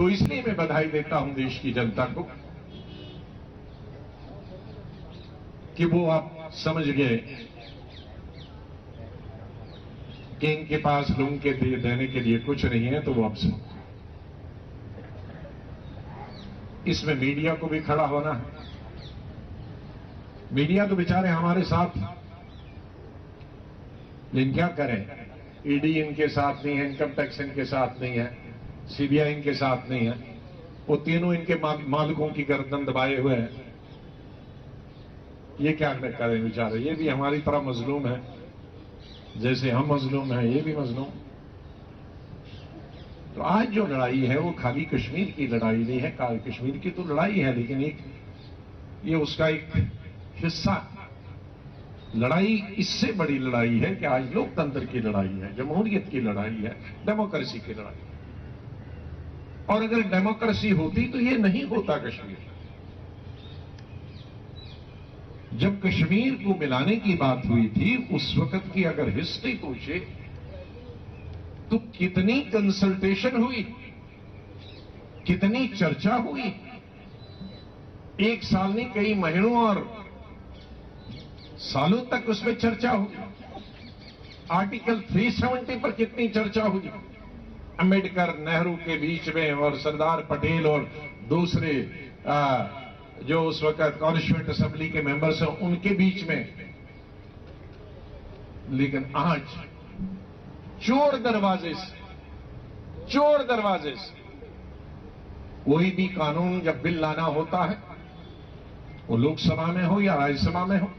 तो इसलिए मैं बधाई देता हूं देश की जनता को कि वो आप समझ गए कि इनके पास लोगों के देने के लिए कुछ नहीं है, तो वो अब सुन। इसमें मीडिया को भी खड़ा होना है। मीडिया तो बेचारे हमारे साथ, लेकिन क्या करें, ईडी इनके साथ नहीं है, इनकम टैक्स इनके साथ नहीं है, सीबीआई इनके साथ नहीं है, वो तीनों इनके मालिकों की गर्दन दबाए हुए हैं। ये क्या करें बेचारे, ये भी हमारी तरह मजलूम है, जैसे हम मजलूम हैं ये भी मजलूम। तो आज जो लड़ाई है वो खाली कश्मीर की लड़ाई नहीं है, कश्मीर की तो लड़ाई है, लेकिन ये उसका एक हिस्सा। लड़ाई इससे बड़ी लड़ाई है कि आज लोकतंत्र की लड़ाई है, जमहूरियत की लड़ाई है, डेमोक्रेसी की लड़ाई। और अगर डेमोक्रेसी होती तो ये नहीं होता कश्मीर। जब कश्मीर को मिलाने की बात हुई थी उस वक्त की अगर हिस्ट्री पूछे तो कितनी कंसल्टेशन हुई, कितनी चर्चा हुई। एक साल नहीं, कई महीनों और सालों तक उसमें चर्चा हुई। आर्टिकल 370 पर कितनी चर्चा हुई, अंबेडकर नेहरू के बीच में और सरदार पटेल और दूसरे जो उस वक्त कॉन्स्टिट्यूएंट असेंबली के मेंबर्स हैं उनके बीच में। लेकिन आज चोर दरवाजे से कोई भी कानून जब बिल लाना होता है, वो लोकसभा में हो या राज्यसभा में हो,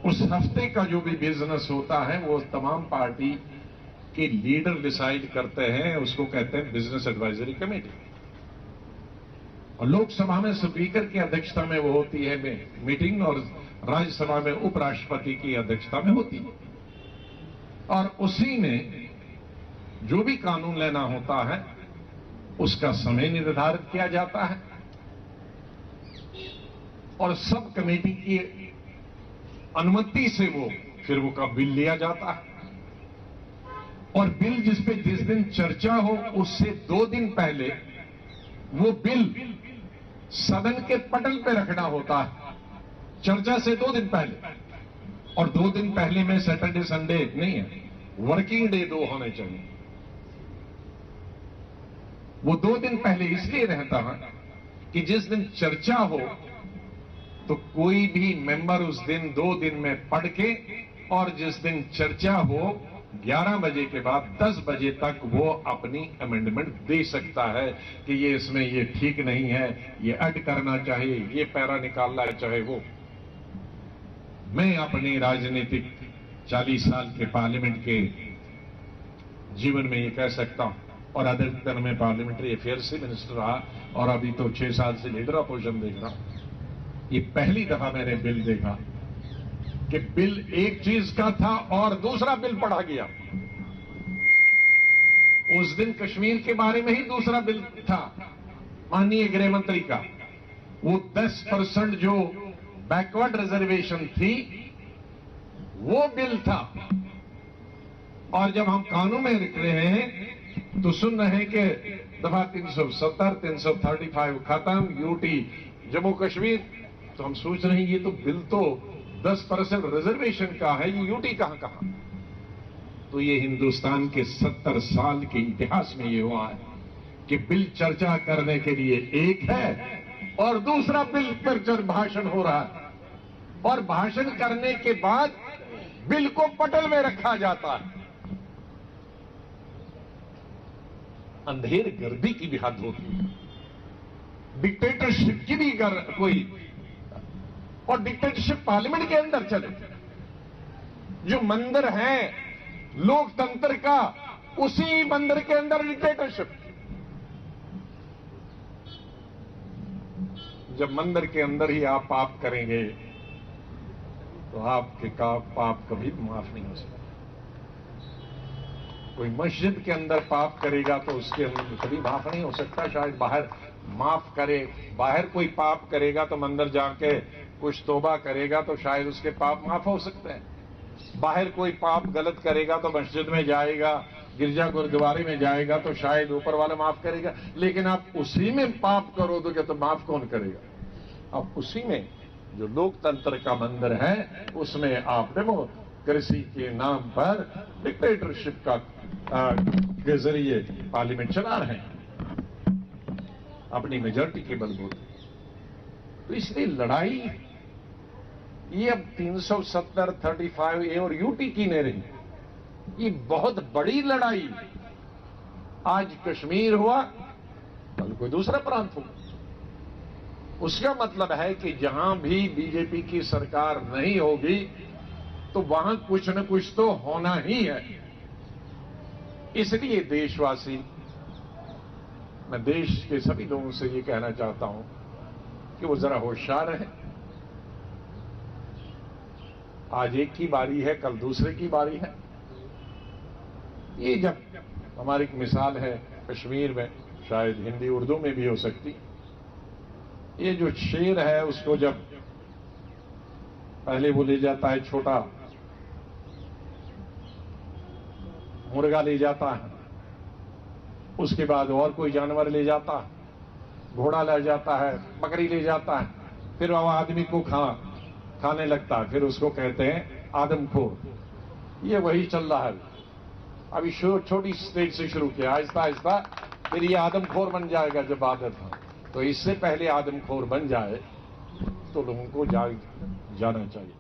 उस हफ्ते का जो भी बिजनेस होता है वो तमाम पार्टी के लीडर डिसाइड करते हैं, उसको कहते हैं बिजनेस एडवाइजरी कमेटी। और लोकसभा में स्पीकर की अध्यक्षता में वो होती है मीटिंग, और राज्यसभा में उपराष्ट्रपति की अध्यक्षता में होती है। और उसी में जो भी कानून लेना होता है उसका समय निर्धारित किया जाता है और सब कमेटी की अनुमति से वो का बिल लिया जाता है। और बिल जिस दिन चर्चा हो उससे 2 दिन पहले वो बिल सदन के पटल पे रखना होता है, चर्चा से 2 दिन पहले। और 2 दिन पहले में सैटरडे संडे नहीं है, वर्किंग डे 2 होने चाहिए। वो 2 दिन पहले इसलिए रहता है कि जिस दिन चर्चा हो तो कोई भी मेंबर उस दिन 2 दिन में पढ़ के, और जिस दिन चर्चा हो 11 बजे के बाद 10 बजे तक वो अपनी अमेंडमेंट दे सकता है कि ये इसमें ये ठीक नहीं है, ये ऐड करना चाहिए, ये पैरा निकालना चाहे वो। मैं अपनी राजनीतिक 40 साल के पार्लियामेंट के जीवन में ये कह सकता हूं, और अधिकतर में पार्लियामेंट्री अफेयर से मिनिस्टर रहा और अभी तो 6 साल से लीडर अपोजिशन देख रहा हूं। ये पहली दफा मैंने बिल देखा कि बिल एक चीज का था और दूसरा बिल पढ़ा गया। उस दिन कश्मीर के बारे में ही दूसरा बिल था माननीय गृह मंत्री का, वो 10% जो बैकवर्ड रिजर्वेशन थी वो बिल था। और जब हम कानून में लिख रहे हैं तो सुन रहे हैं कि दफा 370, 335 खत्म, यूटी जम्मू कश्मीर। तो हम सोच रहे हैं ये तो बिल तो 10% रिजर्वेशन का है, ये यूटी कहां। तो ये हिंदुस्तान के 70 साल के इतिहास में ये हुआ है कि बिल चर्चा करने के लिए एक है और दूसरा बिल पर भाषण हो रहा है, और भाषण करने के बाद बिल को पटल में रखा जाता है। अंधेर गर्दी की भी हद होती है, डिक्टेटरशिप की भी कोई, और डिक्टेटरशिप पार्लियामेंट के अंदर चले। जो मंदिर है लोकतंत्र का, उसी मंदिर के अंदर डिक्टेटरशिप। जब मंदिर के अंदर ही आप पाप करेंगे तो आपके पाप कभी माफ नहीं हो सकता। कोई मस्जिद के अंदर पाप करेगा तो उसके अंदर कभी माफ नहीं हो सकता, शायद बाहर माफ करे। बाहर कोई पाप करेगा तो मंदिर जाके कुछ तौबा करेगा तो शायद उसके पाप माफ हो सकते हैं। बाहर कोई पाप गलत करेगा तो मस्जिद में जाएगा गिरजा गुरुद्वारे में जाएगा तो शायद ऊपर वाला माफ करेगा, लेकिन आप उसी में पाप करो तो क्या तो माफ कौन करेगा? आप उसी में जो लोकतंत्र का मंदिर है उसमें आप डेमोक्रेसी के नाम पर डिक्टेटरशिप का के जरिए पार्लियामेंट चला रहे हैं अपनी मेजॉरिटी के बलबूते। तो इसलिए लड़ाई ये अब 370, 35A और यूटी की नहीं रही, ये बहुत बड़ी लड़ाई। आज कश्मीर हुआ, कल कोई दूसरा प्रांत हो। उसका मतलब है कि जहां भी बीजेपी की सरकार नहीं होगी तो वहां कुछ न कुछ तो होना ही है। इसलिए देशवासी, मैं देश के सभी लोगों से ये कहना चाहता हूं कि वो जरा होशियार रहें। आज एक की बारी है, कल दूसरे की बारी है। ये जब हमारी एक मिसाल है कश्मीर में, शायद हिंदी उर्दू में भी हो सकती, ये जो शेर है उसको जब पहले वो ले जाता है, छोटा मुर्गा ले जाता है, उसके बाद और कोई जानवर ले जाता है, घोड़ा ले जाता है, बकरी ले जाता है, फिर वह आदमी को खाने लगता है, फिर उसको कहते हैं आदमखोर। ये वही चल रहा है। अभी छोटी स्टेज से शुरू किया, आहिस्ता आहिस्ता फिर ये आदमखोर बन जाएगा जब आदत है। तो इससे पहले आदमखोर बन जाए तो लोगों को जाना चाहिए।